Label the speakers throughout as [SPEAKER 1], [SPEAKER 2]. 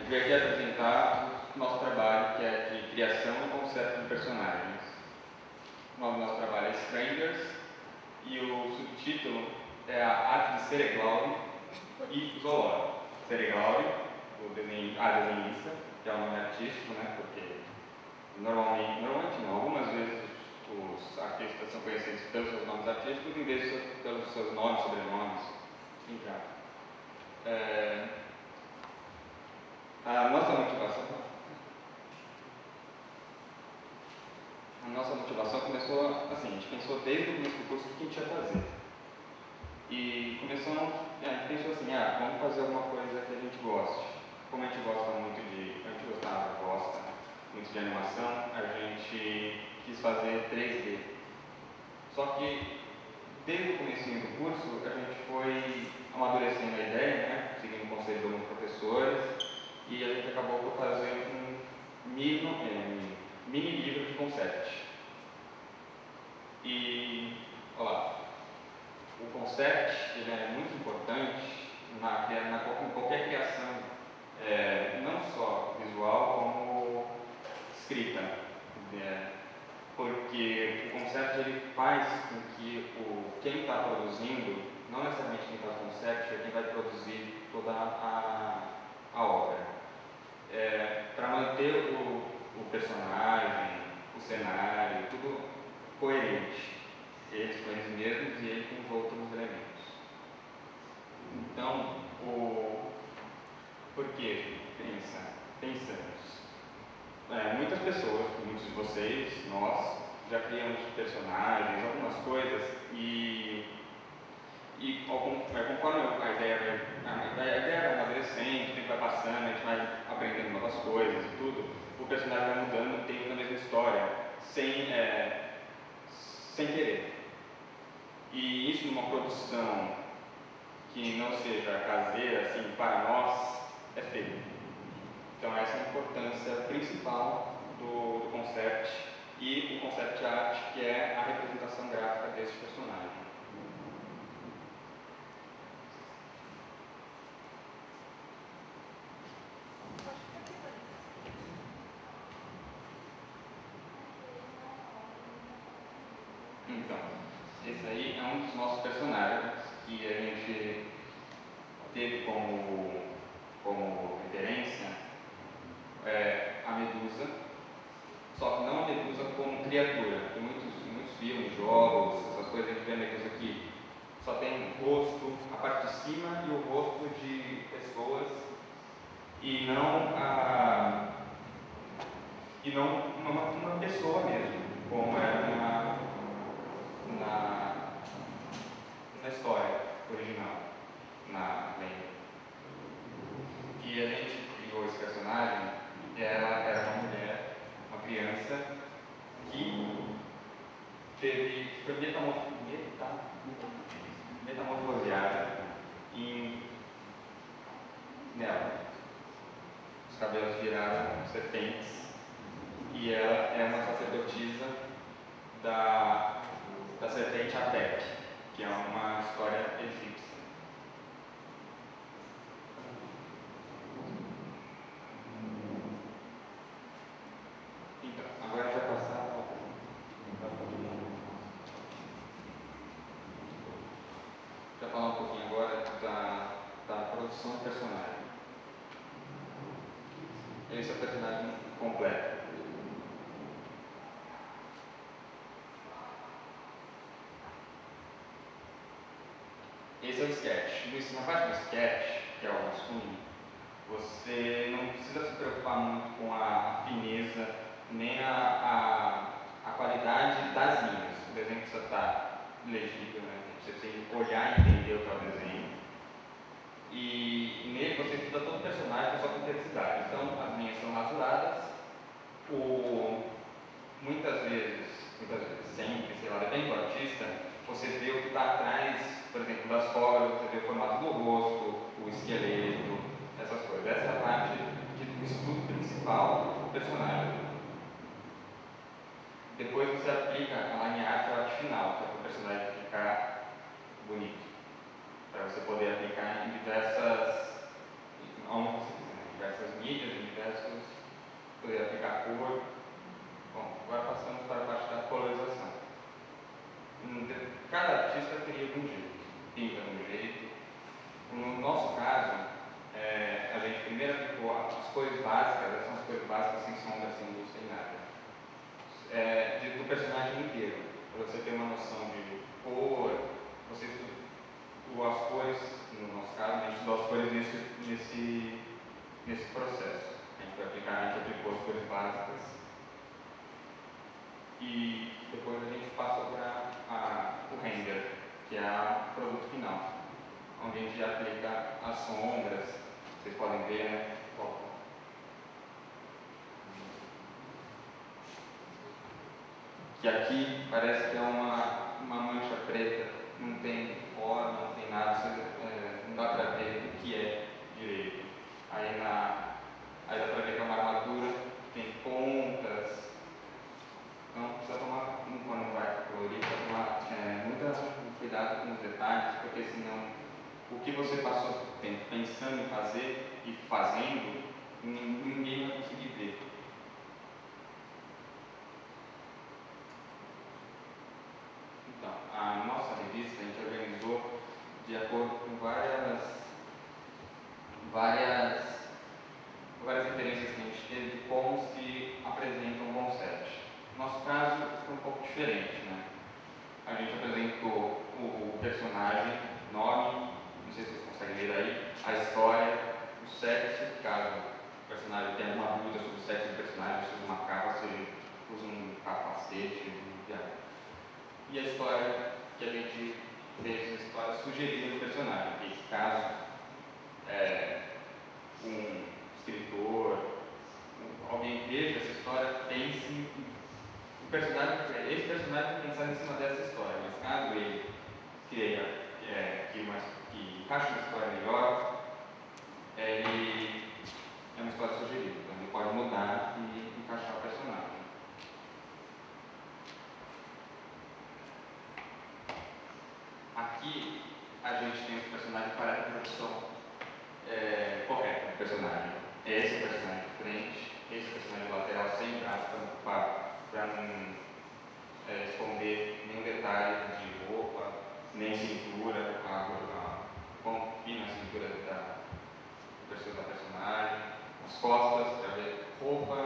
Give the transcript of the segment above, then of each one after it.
[SPEAKER 1] veio aqui apresentar o nosso trabalho, que é de criação e conceito de personagens. O nome do nosso trabalho é Strangers, e o subtítulo é A Arte de Cereglaure e Zoológico. Cereglaure, desenhista, que é um nome artístico, né, porque normalmente não, algumas vezes os artistas são conhecidos pelos seus nomes artísticos, em vez de pelos seus nomes, sobrenomes, enfim. A nossa motivação começou assim, a gente pensou desde o começo do curso o que a gente ia fazer. E a gente pensou assim, vamos fazer alguma coisa que a gente goste. Como a gente gosta muito gosta muito de animação, a gente quis fazer 3D. Só que desde o começo do curso a gente foi amadurecendo a ideia, né, seguindo o conselho de alguns professores, e a gente acabou por fazer um mini livro de concept. E, olha lá, o concept ele é muito importante em qualquer criação, não só visual, como escrita. Porque o concept ele faz com que quem está produzindo, não necessariamente quem faz o concept, é quem vai produzir toda a obra. Para manter o personagem, o cenário, tudo coerente. Eles com eles mesmos e ele com os outros elementos. Então, por que pensamos? Muitas pessoas, muitos de vocês, nós, já criamos personagens, algumas coisas, e conforme a ideia vai amadurecendo, o tempo vai passando, a gente vai aprendendo novas coisas e tudo, o personagem vai mudando dentro da mesma história, sem querer. E isso numa produção que não seja caseira, assim, para nós, é feio. Então essa é a importância principal do concept e o concept art, que é a representação gráfica desse personagem. Então, esse aí é um dos nossos personagens que a gente teve como referência a Medusa, só que não a Medusa como criatura. Tem muitos filmes, jogos, essas coisas, a gente vê a Medusa aqui. Só tem o rosto, a parte de cima e o rosto de pessoas e não uma pessoa mesmo, como era na história original, na lenda. E a gente criou esse personagem, ela era uma mulher, uma criança, que foi metamorfoseada nela. Os cabelos viraram serpentes e ela é uma sacerdotisa da serpente Apep, que é uma história egípcia. Então, agora a gente vai passar para falar um pouquinho agora da produção do personagem. Esse é o personagem completo. Esse é o sketch. Na parte do sketch, que é o rascunho, você não precisa se preocupar muito com a fineza, nem a qualidade das linhas. O desenho precisa estar legível, né? Você tem que olhar e entender o que é o desenho. E nele você estuda todo o personagem com sua complexidade. Então, as linhas são rasuradas, muitas vezes, sempre, sei lá, depende do artista, você vê o que está atrás, por exemplo, das cobras, você vê o formato do rosto, o esqueleto, essas coisas. Essa é a parte do estudo principal do personagem. Depois você aplica a line art, a arte final, que é para o personagem ficar bonito. Para você poder aplicar em diversas mídias, coisas básicas, sem sombra, sem luz, sem nada. Do personagem inteiro, para você ter uma noção de cor, você estudou as cores, no nosso caso, a gente estudou as cores nesse processo. A gente aplicou as cores básicas e depois a gente passou para o render, que é o produto final, onde a gente aplica as sombras, vocês podem ver, né? Que aqui parece que é uma mancha preta, não tem forma, não tem nada, não dá para ver o que é direito. Aí dá para ver que é uma armadura, tem pontas, então precisa tomar, quando vai colorir, precisa tomar muito cuidado com os detalhes, porque senão o que você passou pensando em fazer e fazendo, ninguém vai conseguir ver. Então, a nossa revista a gente organizou de acordo com várias referências que a gente teve de como se apresenta um concept. No nosso caso foi um pouco diferente, né? A gente apresentou o personagem, nome, não sei se vocês conseguem ler aí, a história, o sexo, caso o personagem tenha alguma dúvida sobre o sexo do personagem, se usa uma capa, se usa um capacete, e a história que a gente fez, a história sugerida do personagem, que caso um escritor, alguém veja essa história, pense esse personagem pensar em cima dessa história, mas caso ele queira que encaixe uma história melhor, ele é uma história sugerida, então ele pode mudar e encaixar o personagem. Aqui a gente tem os personagens para a introdução correta do personagem. Esse é o personagem de frente, esse é o personagem lateral sem braço para não esconder nenhum detalhe de roupa, nem cintura, quão fina a cintura da personagem, as costas para ver roupa,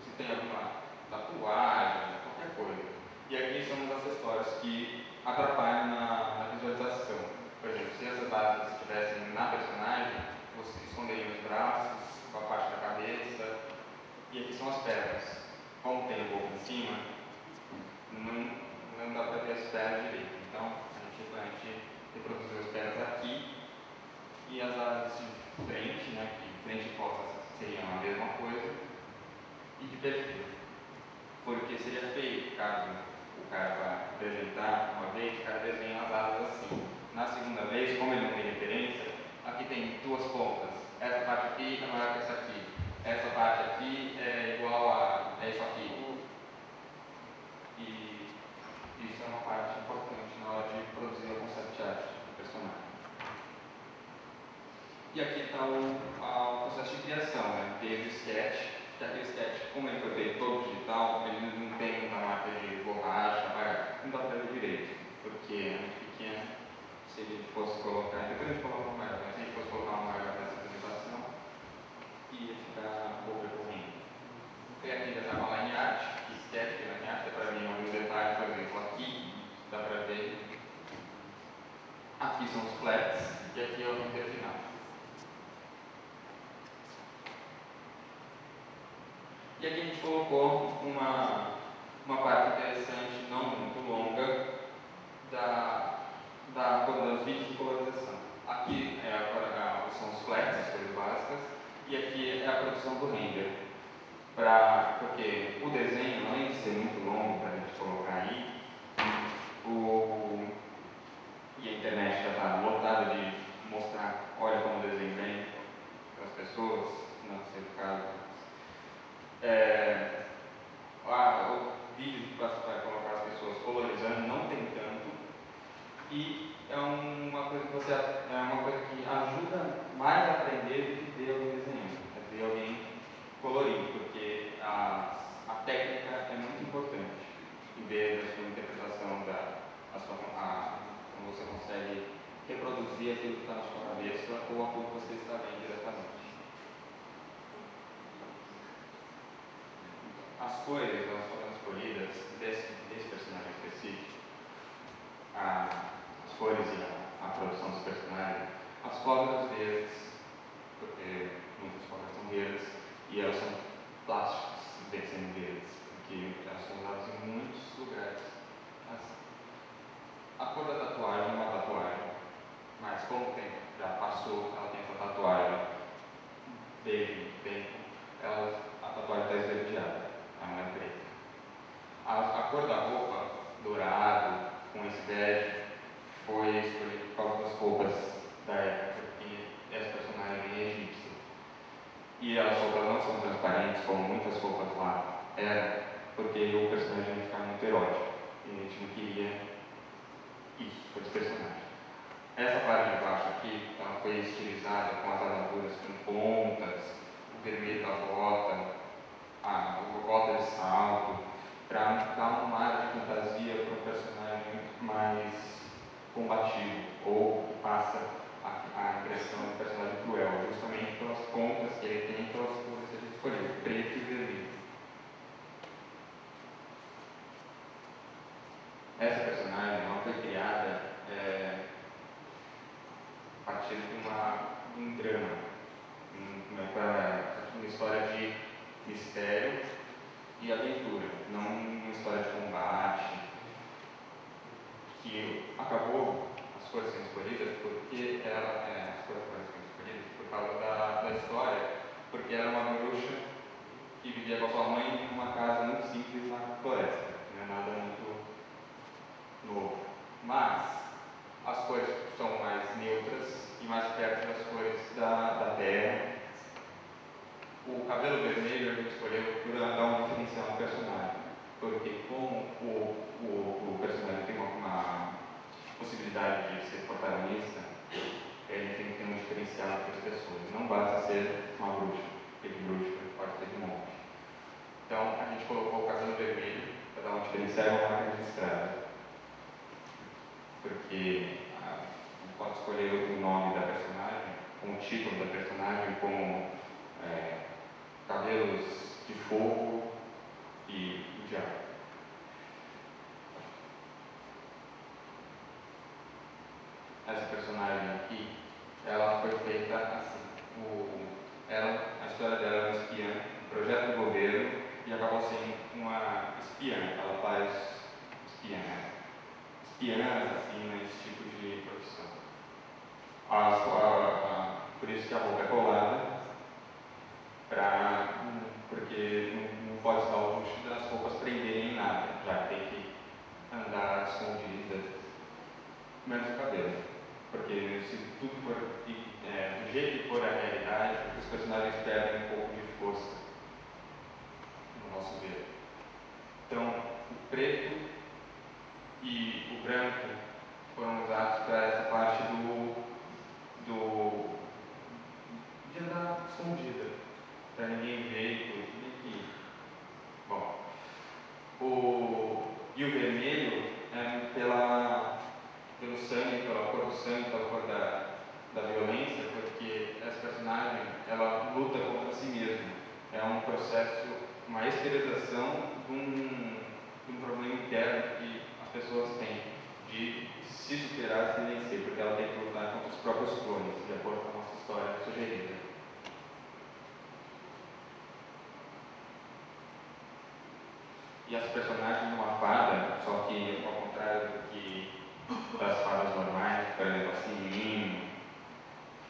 [SPEAKER 1] se tem alguma tatuagem, qualquer coisa. E aqui são os acessórios que atrapalham na visualização. Por exemplo, se essas bases estivessem na personagem, você esconderia os braços, com a parte da cabeça, e aqui são as pernas. Como tem o corpo em cima, não dá para ver as pernas direito. Então, a gente reproduziu as pernas aqui e as asas de frente, né, que frente e costas seriam a mesma coisa, e de perfil. Porque seria feio caso o cara vá apresentar uma vez, o cara desenha as asas assim. Na segunda vez, como ele não tem referência, aqui tem duas pontas. Essa parte aqui é maior que essa aqui. Essa parte aqui é igual a isso aqui. E isso é uma parte importante na hora de produzir a concept art do personagem. E aqui está o processo de criação, né? Desde o sketch, que aquele sketch, como ele foi feito todo digital, ele não tem muita marca de borracha, não dá para ver direito, porque é muito pequeno. Se ele fosse colocar, depois a gente coloca uma maior, mas se a gente fosse colocar uma maior nessa apresentação, ia ficar overcorrendo. E aqui já está uma line art, que sketch, que line art, dá para ver alguns detalhes, por exemplo, aqui dá para ver. Aqui são os flats e aqui é o render final. E aqui a gente colocou uma parte interessante, não muito longa, dos vídeos de colorização. Aqui são os flats, as coisas básicas, e aqui é a produção do render. Porque o desenho, além de ser muito longo para a gente colocar aí, e a internet já está lotada de mostrar, olha como o desenho vem para as pessoas, não sei o caso. O vídeo para colocar as pessoas colorizando não tem tanto, e é uma coisa que ajuda mais a aprender do que ver alguém desenhando, é ver alguém colorindo, porque a técnica é muito importante em ver a sua interpretação como você consegue reproduzir aquilo que está na sua cabeça ou aquilo que você está vendo diretamente. as cores, elas foram escolhidas desse personagem específico, as cores e a produção dos personagens, as cobras verdes, porque muitas cobras são verdes, e elas são plásticas, sendo verdes, porque elas são usadas em muitos lugares. A cor da tatuagem é uma tatuagem, mas como o tempo já passou, ela tem essa tatuagem desde muito tempo, a tatuagem está esverdeada, ela não é preta. A cor da roupa, dourado, com esse bege, foi escolhida por causa das roupas da época, porque essa personagem é egípcia. E as roupas não são transparentes, como muitas roupas lá eram, porque o personagem ia ficar muito erótico. E a gente não queria isso para esse personagem. Essa parte de baixo aqui, ela foi estilizada com as armaduras com pontas, o vermelho da bota, a bota de salto, para dar uma área de fantasia para um personagem mais combativo, ou que passa a impressão de um personagem cruel, justamente pelas pontas que ele tem e pelas cores que ele escolheu, preto e vermelho. Essa personagem ela foi criada a partir de um drama, uma história de mistério e aventura, não uma história de combate, que acabou as cores sendo escolhidas porque as cores foram escolhidas por causa da história, porque era uma bruxa que vivia com a sua mãe em uma casa muito simples na floresta, não é nada muito novo. Mas as cores são mais neutras e mais perto das cores da terra. O cabelo vermelho a gente escolheu por dar um diferencial no personagem, porque como o personagem tem uma possibilidade de ser protagonista, ele tem que ter um diferencial para as pessoas. Não basta ser uma bruxa, porque de bruxa pode ter de monte. Então a gente colocou o cabelo vermelho para dar um diferencial e uma marca registrada. Porque pode escolher o nome da personagem, com o título da personagem, como Cabelos de Fogo e o Diabo. Essa personagem aqui, ela foi feita assim. A história dela é uma espiã, um projeto do governo, e acabou sendo uma espiã. Ela faz espiãs assim, nesse tipo de profissão. Por isso que a roupa é colada, porque não pode se dar o luxo das roupas prenderem em nada, já que tem que andar escondida, menos o cabelo. Porque se tudo for do jeito que for a realidade, os personagens perdem um pouco de força, no nosso ver. Então, o preto e o branco foram usados para essa parte de andar escondida, para ninguém ver e tudo. Bom, e o vermelho é pelo sangue, pela cor do sangue, pela cor da violência, porque essa personagem ela luta contra si mesma. É um processo, uma exteriorização de um problema interno que as pessoas têm de se superar, se vencer, porque ela tem que lutar contra os próprios clones, de acordo com a nossa história sugerida. E as personagens de uma fada, só que ao contrário das fadas normais, por exemplo, a Sininho,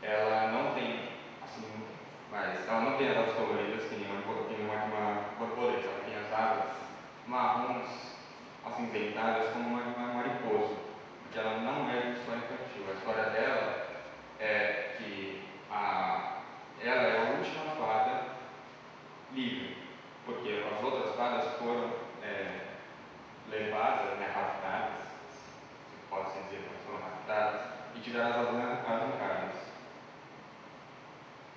[SPEAKER 1] ela não tem asas coloridas que nem uma borboleta, ela tem as asas marrons acinzentadas como uma mariposa, porque ela não é de história infantil. A história dela é que ela é a última fada livre, porque as outras fadas foram levadas, raptadas, se pode dizer que foram raptadas, e tiveram as asas arrancadas.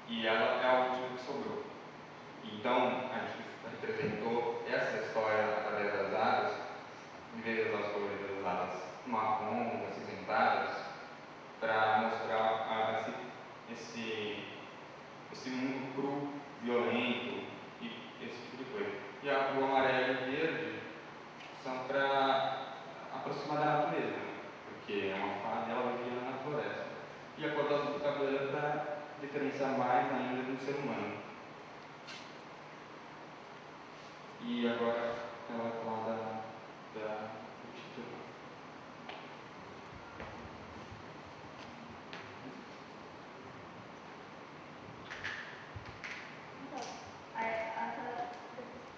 [SPEAKER 1] E ela é a última que sobrou. Então, a gente representou essa história através das asas, em vez das cores das asas marrons, acinzentadas, para mostrar esse mundo cru, violento e esse tipo de coisa. E o diferenciar mais ainda do ser humano. E agora ela vai falar do título.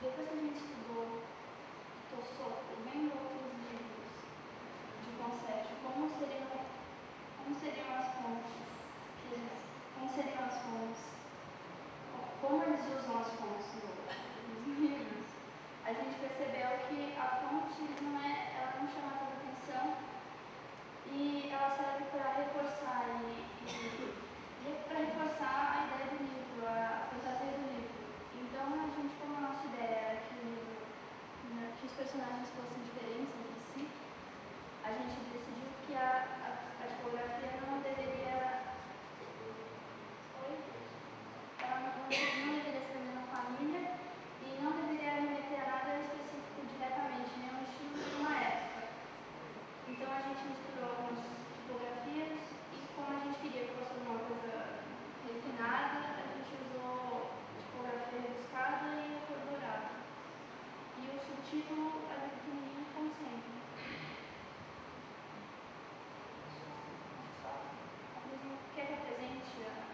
[SPEAKER 2] Depois que a gente estudou, vendo outros livros de conceito, como seriam as fontes, como eles usam as fontes nos livros, a gente percebeu que a fonte ela não chama tanta atenção e ela serve para reforçar a ideia do livro, a fantasia do livro. Então, como a nossa ideia era que os personagens fossem diferentes entre si, a gente decidiu que a tipografia não deveria ser a mesma família e não deveria remeter a nada específico diretamente, nenhum estilo de uma época. Então, a gente misturou algumas tipografias e, como a gente queria que fosse uma coisa refinada, a gente usou tipografia rebuscada e a cor dourada. E o subtítulo é pequenininho, como sempre. Quer que apresente a...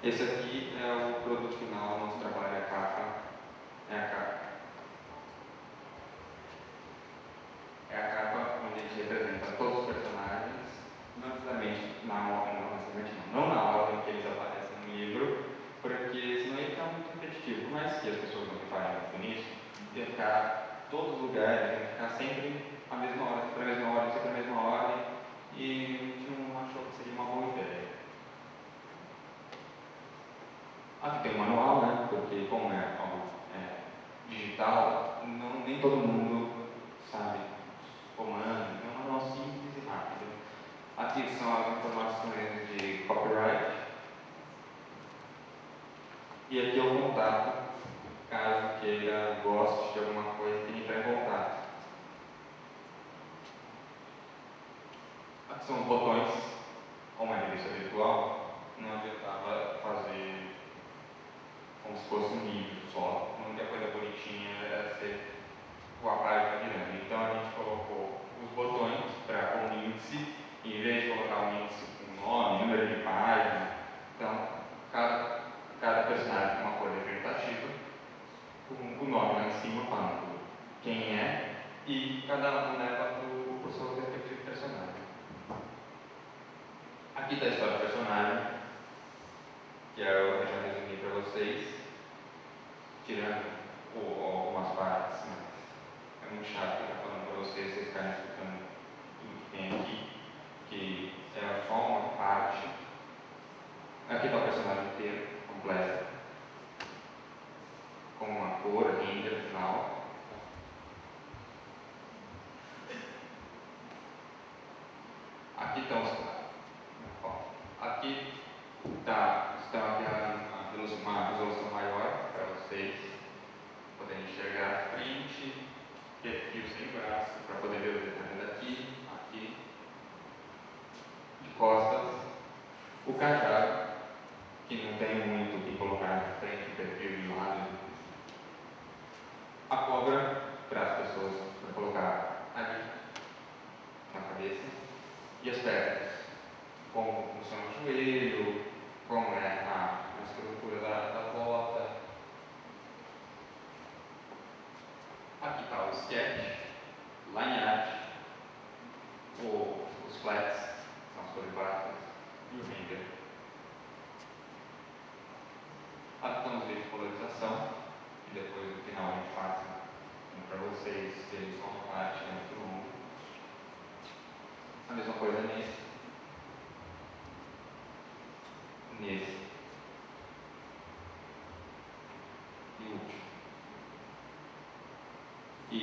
[SPEAKER 1] Esse aqui é o produto final do nosso trabalho, a capa. É a capa. É a capa onde a gente representa todos os personagens, não necessariamente não na ordem que eles aparecem no livro, porque senão ia ficar muito repetitivo. Por mais que as pessoas não reparem muito nisso, ia ficar todos os lugares, ia ficar sempre a mesma ordem, sempre a mesma ordem, sempre a mesma ordem, e a gente não achou que seria uma boa ideia. Aqui tem um manual, né? Porque como é algo digital, nem todo mundo sabe comando, é um manual simples e rápido. Aqui são as informações de copyright. E aqui é o contato, caso queira, goste de alguma coisa, tem que entrar em contato. Aqui são os botões, como é revista virtual, não adiantava fazer como se fosse um livro só, a única coisa bonitinha era ser a página virando. Então a gente colocou os botões para o índice, em vez de colocar um índice com nome, número de página. Então cada personagem tem uma cor representativa, com o nome lá em cima falando quem é, e cada um leva para o seu respectivo personagem. Aqui está a história do personagem, que eu já resumi para vocês, tirando algumas partes, mas é muito chato ficar falando para vocês ficarem escutando tudo que tem aqui, que é só uma parte. Aqui está o personagem inteiro, completo, com uma cor, render, final. Aqui estão uma resolução maior para vocês poderem enxergar a frente, perfil sem braço, para poder ver o detalhe daqui, aqui, de costas, o cajado, que não tem muito o que colocar na frente, perfil de lado, a cobra para as pessoas para colocar ali na cabeça, e as pernas, como funciona o joelho, como é a estrutura da bota. Aqui está o sketch, line art, os flats, são as cores básicas, e o render. Aqui estão os vídeos de polarização, e depois no final a gente passa para vocês verem só uma parte, muito longo. A mesma coisa nesse. E último. E,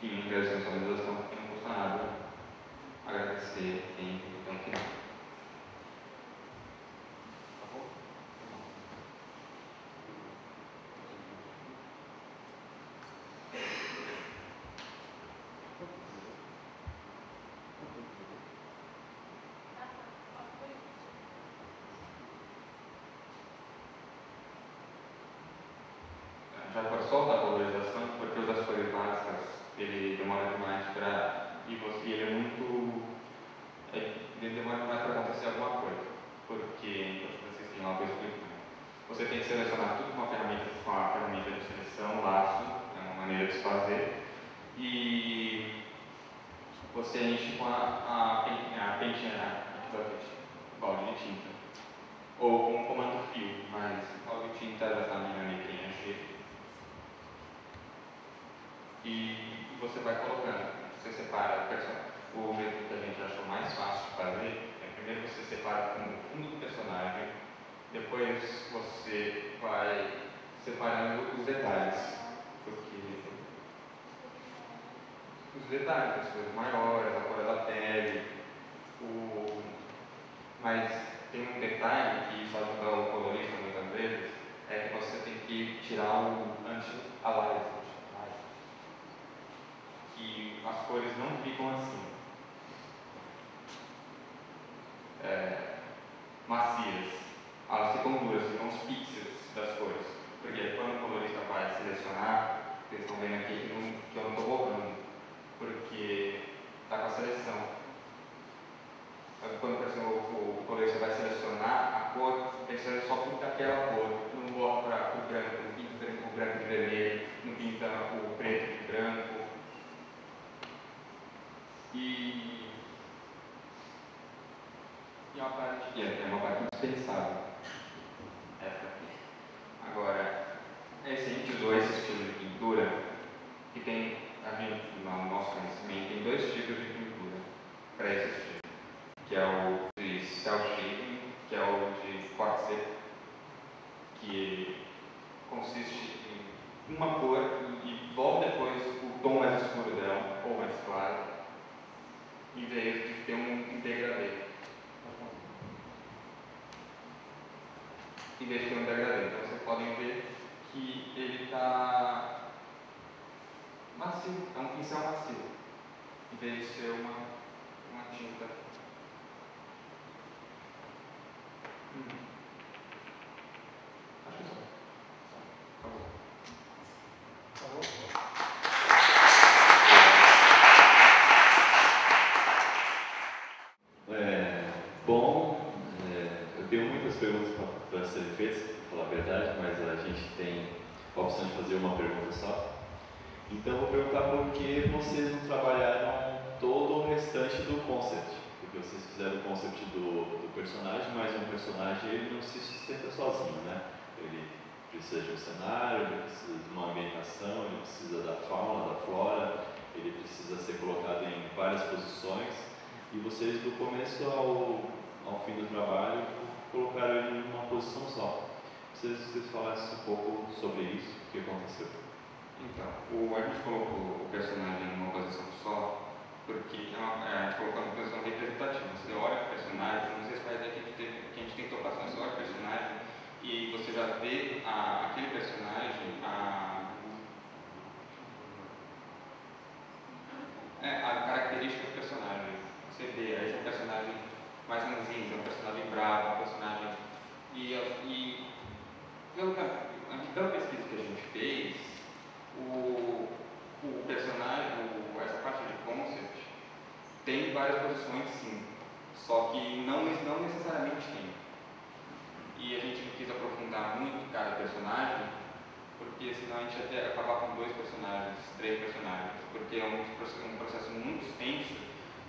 [SPEAKER 1] enfim, agradecer a sua visualização, porque não custa nada agradecer quem viu até o final. Tá bom? gente vai pôr só o da valorização, porque o das cores básicas ele demora demais para. E ele é muito. Ele demora demais para acontecer alguma coisa. Porque, vocês têm uma coisa que você tem que selecionar tudo com a ferramenta de seleção, laço, é uma maneira de se fazer. E você enche com a balde de tinta. Ou com o comando fio, mas o balde de tinta já está ali preencher. E você vai colocando. Você separa o jeito que a gente achou mais fácil de fazer. Primeiro você separa o fundo do personagem, depois você vai separando os detalhes. Porque os detalhes, as coisas maiores, a cor da pele, mas tem um detalhe que isso ajuda o colorista muitas vezes, é que você tem que tirar o anti-aliasing, que as cores não ficam assim, macias, elas ficam duras, ficam os pixels das cores, porque quando o colorista vai selecionar, vocês estão vendo aqui que eu não estou borrando, porque está com a seleção. Quando o colorista vai selecionar a cor, ele só pinta aquela cor, não borra para o branco, não pinta o branco de vermelho, não pinta o preto de branco. E uma parte que é uma parte indispensável. Essa aqui. Agora, a gente usou esse estilo de pintura, que tem, no nosso conhecimento, tem dois tipos de pintura para esse estilo. Que é o de cel shading, que é o de corte seco, que consiste em uma cor e volta depois o tom mais escuro dela, ou mais claro, em vez de ter um degradê. Então vocês podem ver que ele está macio, é um pincel macio, em vez de ser uma tinta. Acho que só. Acabou.
[SPEAKER 3] Eu tenho muitas perguntas para serem feitas, para falar a verdade, mas a gente tem a opção de fazer uma pergunta só. Então, vou perguntar por que vocês não trabalharam todo o restante do concept. Porque vocês fizeram o concept do personagem, mas um personagem ele não se sustenta sozinho, né? Ele precisa de um cenário, ele precisa de uma ambientação, ele precisa da fauna, da flora, ele precisa ser colocado em várias posições. E vocês, do começo ao fim do trabalho, colocaram ele em uma posição só. Se vocês falassem um pouco sobre isso, o que aconteceu?
[SPEAKER 1] Então, a gente colocou o personagem em uma posição só, porque colocou uma posição representativa. Você olha para o personagem, não sei se vai ver que a gente tem tocação, você olha para o personagem e você já vê aquele personagem, a característica do personagem. Você vê, aí é um personagem mais ranzinza, um personagem bravo, um personagem. E pela pesquisa que a gente fez, o personagem, essa parte de concept, tem várias posições sim, só que não necessariamente tem. E a gente não quis aprofundar muito cada personagem, porque senão a gente ia acabar com 2 personagens, 3 personagens, porque é um processo muito extenso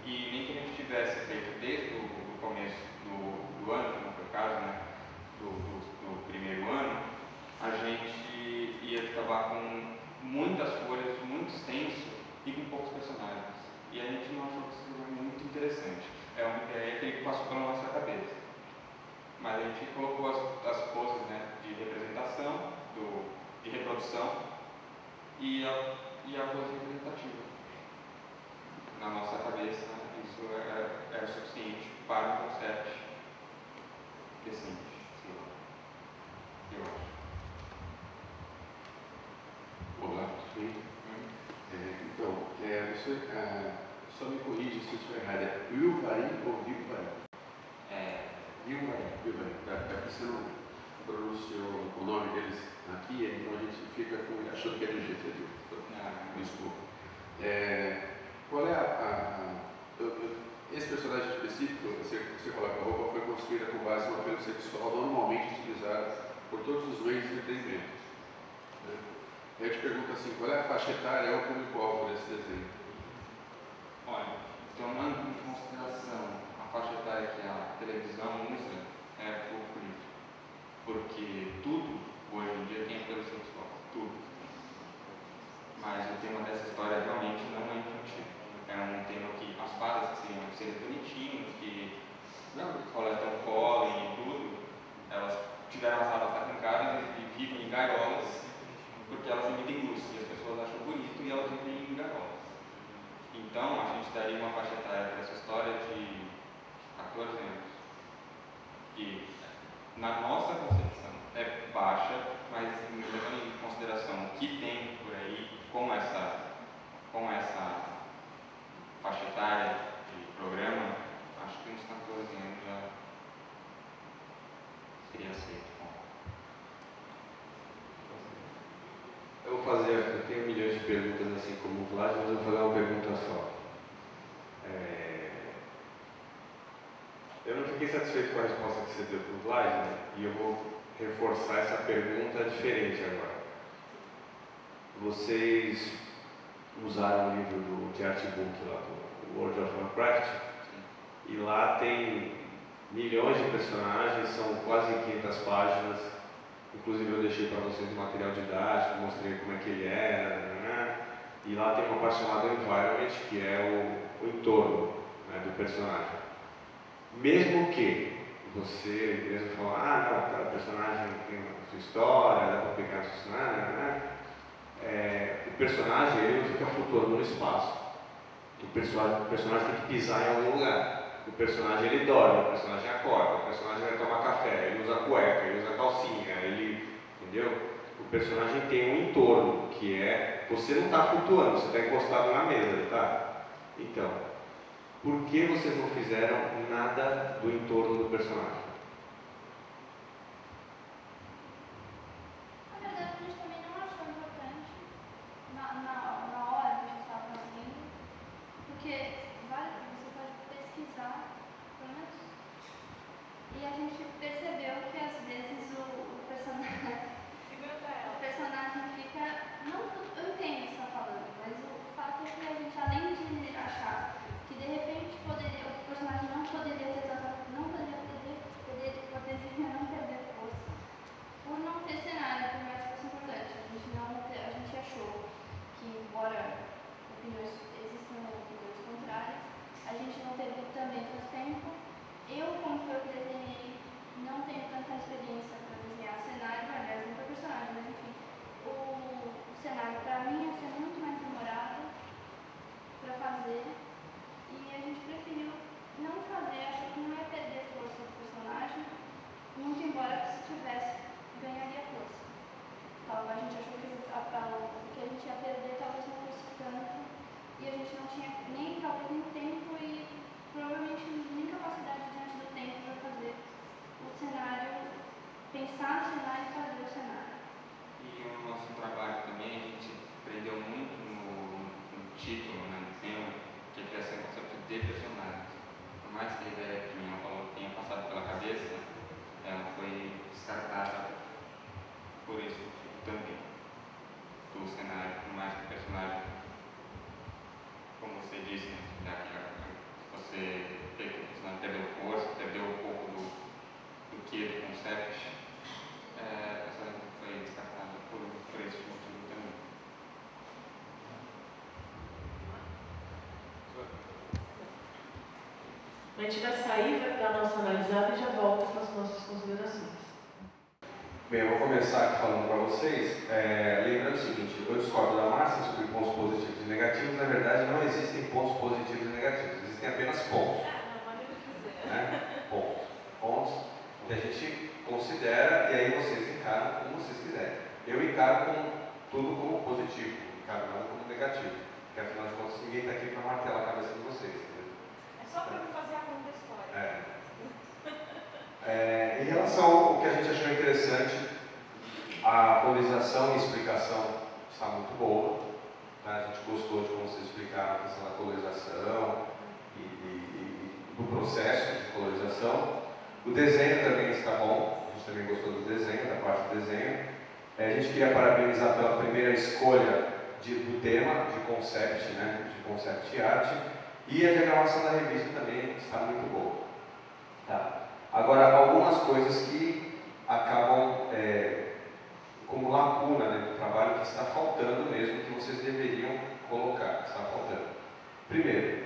[SPEAKER 1] e nem que a gente tivesse feito desde o começo do ano, como foi o caso, né, do primeiro ano, a gente ia acabar com muitas folhas, muito extenso e com poucos personagens. E a gente não achou que isso foi muito interessante. É uma ideia que passou pela nossa cabeça. Mas a gente colocou as poses, né, de representação, de reprodução e a pose representativa. Na nossa cabeça, isso é suficiente para um concept decente, eu acho.
[SPEAKER 4] Olá, tudo bem? Então, você só me corrige se eu estiver errado. É Vilvari ou Vilvari?
[SPEAKER 1] Vilvari.
[SPEAKER 4] Aqui você não pronunciou o nome deles aqui, então a gente fica com achando que é de jeito,
[SPEAKER 1] Ah,
[SPEAKER 4] desculpa. Qual é esse personagem específico, você coloca a roupa, foi construída com base no apelo sexual normalmente utilizado por todos os meios de entretenimento. Né? Eu te pergunto assim, qual é a faixa etária ou o público-alvo desse desenho?
[SPEAKER 1] Olha, tomando em consideração a faixa etária que a televisão usa, é pouco livre. Porque tudo, hoje em dia, tem apelo sexual. Tudo. Mas o tema dessa história realmente não é infantil. É um tema que as fadas que seriam seres bonitinhos, que coletam pólen e tudo, elas tiveram as asas arrancadas e vivem em gaiolas, porque elas emitem luz e as pessoas acham bonito e elas vivem em gaiolas. Então, a gente daria uma faixa etária para essa história de 14 anos, que na nossa concepção é baixa, mas levando em consideração o que tem por aí com essa faixa etária de programa, acho que uns 14 anos já seria aceito.
[SPEAKER 5] Eu tenho milhões de perguntas assim como o Vlad, mas eu vou fazer uma pergunta só. Eu não fiquei satisfeito com a resposta que você deu para o Vlad, né? E eu vou reforçar essa pergunta diferente agora. Vocês usaram o livro de artbook lá, do World of Warcraft, e lá tem milhões de personagens, são quase 500 páginas. Inclusive eu deixei para vocês um material didático, mostrei como é que ele era, né? E lá tem uma parte chamada Environment, que é o entorno, né, do personagem. Mesmo que você mesmo falar, não, cada personagem tem a sua história, dá para aplicar a sua história, né? O personagem ele não fica flutuando no espaço. O personagem tem que pisar em algum lugar. O personagem ele dorme, o personagem acorda, o personagem vai tomar café, ele usa cueca, ele usa calcinha, entendeu? O personagem tem um entorno, que é, você não está flutuando, você está encostado na mesa, tá? Então, por que vocês não fizeram nada do entorno do personagem?
[SPEAKER 2] Na verdade, a gente também não achou importante na hora que a gente estava fazendo, porque você pode pesquisar, pelo menos, e a gente percebeu que às vezes o personagem fica, não, eu entendo o que você está falando, mas o fato é que a gente, além de achar que de repente o personagem não poderia ter força, por não ter cenário, por mais que fosse importante. A gente achou que, embora existam opiniões contrárias, a gente não teve também tanto tempo. Eu, como foi eu que desenhei, não tenho tanta experiência para desenhar cenário, aliás, não para personagem, mas enfim, o cenário para mim ia ser muito mais demorado para fazer, e a gente preferiu não fazer, achou que não ia perder força do personagem, muito embora se tivesse, ganharia força. Então, a gente achou que o que a gente ia perder talvez não fosse tanto, e a gente não tinha talvez nem tempo e provavelmente nem capacidade diante do tempo para fazer o cenário, pensar no cenário e fazer o cenário.
[SPEAKER 1] E o nosso trabalho também, a gente aprendeu muito no título, né, no tema, que é a criação do conceito de personagens. Por mais que a ideia que minha falou tenha passado pela cabeça, ela foi descartada por esse motivo também. Do cenário, por mais que o personagem, como você disse, né, você vê que o personagem perdeu força, perdeu um pouco do que do concept, essa foi descartada por esse motivo também.
[SPEAKER 6] A gente vai sair, vai dar a nossa analisada e já volta com as nossas considerações.
[SPEAKER 5] Bem, eu vou começar aqui falando para vocês, lembrando o seguinte, eu discordo da Márcia sobre pontos positivos e negativos. Na verdade, não existem pontos positivos e negativos, existem apenas pontos. Né? Pontos que a gente considera e aí vocês encaram como vocês quiserem. Eu encaro tudo como positivo, não encaro nada como negativo, porque afinal de contas ninguém está aqui para martelar a cabeça de vocês. Entendeu?
[SPEAKER 6] É só para fazer a conta da história.
[SPEAKER 5] Em relação ao que a gente achou interessante, a atualização e explicação
[SPEAKER 7] desenho também está bom, a gente também gostou do desenho, da parte do desenho. A gente queria parabenizar pela primeira escolha do tema, de concept, né, de concept art, e a diagramação da revista também está muito boa. Tá. Agora, algumas coisas que acabam como lacuna, né, do trabalho, que está faltando mesmo, que vocês deveriam colocar, está faltando. Primeiro,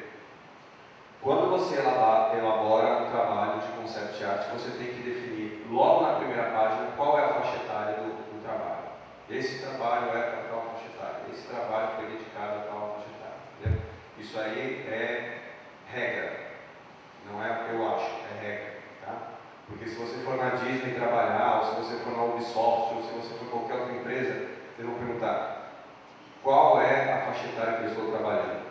[SPEAKER 7] quando você elabora um trabalho de concept art, você tem que definir logo na primeira página qual é a faixa etária do trabalho. Esse trabalho é para tal faixa etária, esse trabalho foi dedicado a tal faixa etária. Entendeu? Isso aí é regra, não é eu acho, é regra. Tá? Porque se você for na Disney trabalhar, ou se você for na Ubisoft, ou se você for em qualquer outra empresa, vocês vão perguntar qual é a faixa etária que eu estou trabalhando.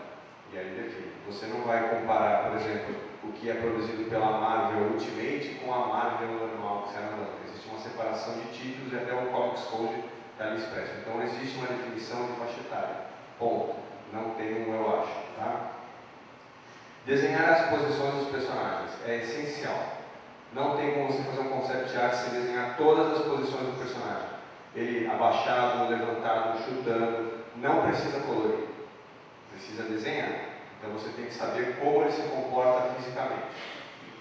[SPEAKER 7] E aí define. Você não vai comparar, por exemplo, o que é produzido pela Marvel Ultimate com a Marvel normal que sai na banca. Existe uma separação de títulos e até o Comics Code que ali expressa. Então existe uma definição de faixa etária. Ponto. Não tem um eu acho. Tá? Desenhar as posições dos personagens é essencial. Não tem como você fazer um concept art sem desenhar todas as posições do personagem. Ele abaixado, levantado, chutando, não precisa colorir. Precisa desenhar. Então você tem que saber como ele se comporta fisicamente.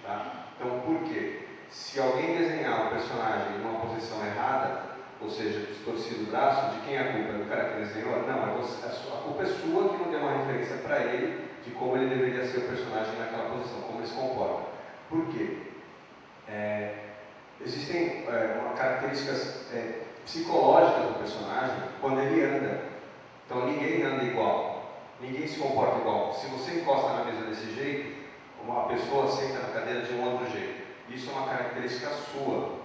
[SPEAKER 7] Tá? Então por quê? Se alguém desenhar o personagem numa posição errada, ou seja, distorcido o braço, de quem é a culpa? É do cara que desenhou? Não, a culpa é sua que não deu uma referência para ele de como ele deveria ser o personagem naquela posição, como ele se comporta. Por quê? Existem características psicológicas do personagem quando ele anda. Então ninguém anda igual, ninguém se comporta igual. Se você encosta na mesa desse jeito, uma pessoa senta na cadeira de um outro jeito. Isso é uma característica sua.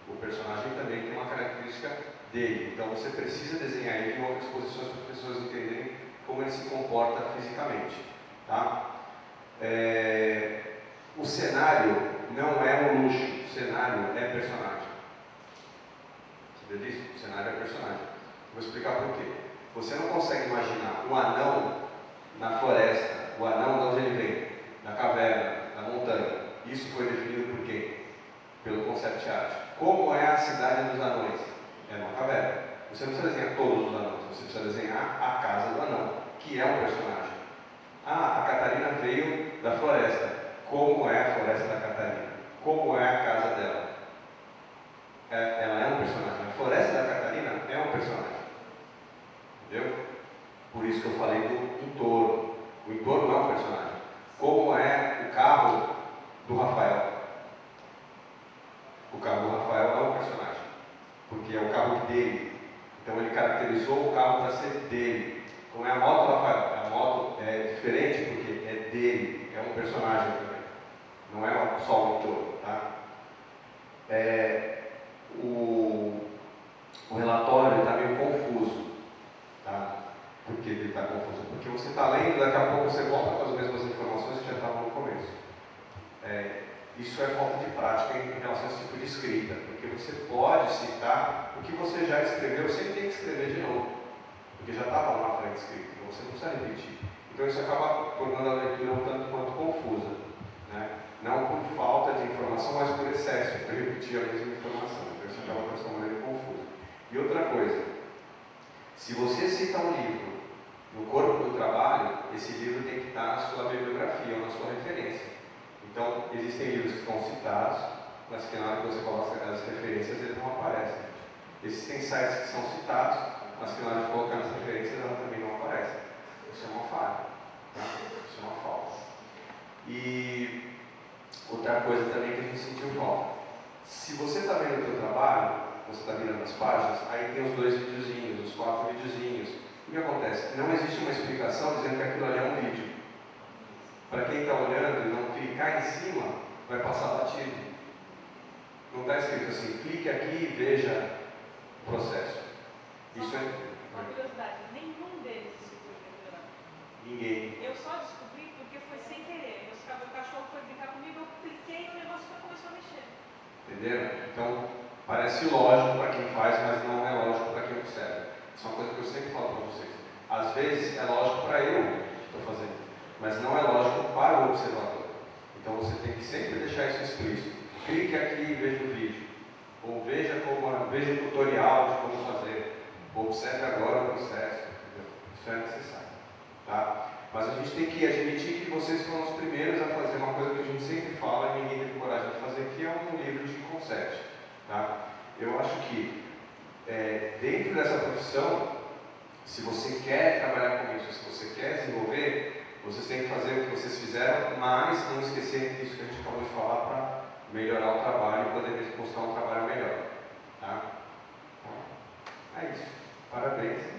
[SPEAKER 7] O personagem também tem uma característica dele. Então você precisa desenhar ele em outras posições para as pessoas entenderem como ele se comporta fisicamente. Tá? O cenário não é um luxo, o cenário é personagem. Sabia disso? O cenário é personagem. Vou explicar por quê. Você não consegue imaginar um anão na floresta, o anão de onde ele vem, na caverna, na montanha. Isso foi definido por quem? Pelo concept art. Como é a cidade dos anões? É uma caverna. Você não precisa desenhar todos os anões, você precisa desenhar a casa do anão, que é um personagem. Ah, a Catarina veio da floresta. Como é a floresta da Catarina? Como é a casa dela? Ela é um personagem. A floresta da Catarina é um personagem. Entendeu? Por isso que eu falei do entorno. O entorno é um personagem. Como é o carro do Rafael? O carro do Rafael é um personagem. Porque é o carro dele. Então ele caracterizou o carro para ser dele. Como é a moto do Rafael? A moto é diferente porque é dele. É um personagem também. Não é só o entorno. Tá? O relatório está meio confuso. Tá? Por que ele está confuso? Porque você está lendo, daqui a pouco você volta com as mesmas informações que já estavam no começo. Isso é falta de prática em relação a esse tipo de escrita, porque você pode citar o que você já escreveu sem ter que escrever de novo, porque já estava lá na frente escrito, então você não precisa repetir. Então isso acaba tornando a leitura um tanto quanto confusa, né? Não por falta de informação, mas por excesso, por repetir a mesma informação, então isso acaba transformando ele confuso. E outra coisa, se você cita um livro no corpo do trabalho, esse livro tem que estar na sua bibliografia ou na sua referência. Então, existem livros que estão citados, mas que na hora que você coloca as referências, eles não aparecem. Existem sites que são citados, mas que na hora de colocar as referências, elas também não aparecem. Isso é uma falha. Tá? Isso é uma falta. E outra coisa também que a gente sentiu falta. Se você está vendo o seu trabalho, você está virando as páginas, aí tem os 2 videozinhos, os 4 videozinhos. O que acontece? Não existe uma explicação dizendo que aquilo ali é um vídeo. Para quem está olhando e não clicar em cima, vai passar batido. Não está escrito assim, clique aqui e veja o processo. Isso é...
[SPEAKER 6] Uma curiosidade, nenhum deles descobriu o
[SPEAKER 7] Ninguém.
[SPEAKER 6] Eu só descobri porque foi sem querer. O cachorro foi brincar comigo, eu cliquei e o negócio começou a mexer.
[SPEAKER 7] Entenderam? Então, parece lógico para quem faz, mas não é lógico para quem observa. Isso é uma coisa que eu sempre falo para vocês. Às vezes é lógico para eu que estou fazendo, mas não é lógico para o observador. Então você tem que sempre deixar isso explícito. clique aqui e veja o vídeo, ou veja o tutorial de como fazer, ou observe agora o processo, entendeu? Isso é necessário, tá? Mas a gente tem que admitir que vocês foram os primeiros a fazer uma coisa que a gente sempre fala e ninguém teve coragem de fazer, que é um livro de concept, tá? Eu acho que dentro dessa profissão, se você quer trabalhar com isso, se você quer desenvolver, vocês têm que fazer o que vocês fizeram, mas não esquecer disso que a gente acabou de falar para melhorar o trabalho e poder mostrar um trabalho melhor. Tá? Então, é isso. Parabéns.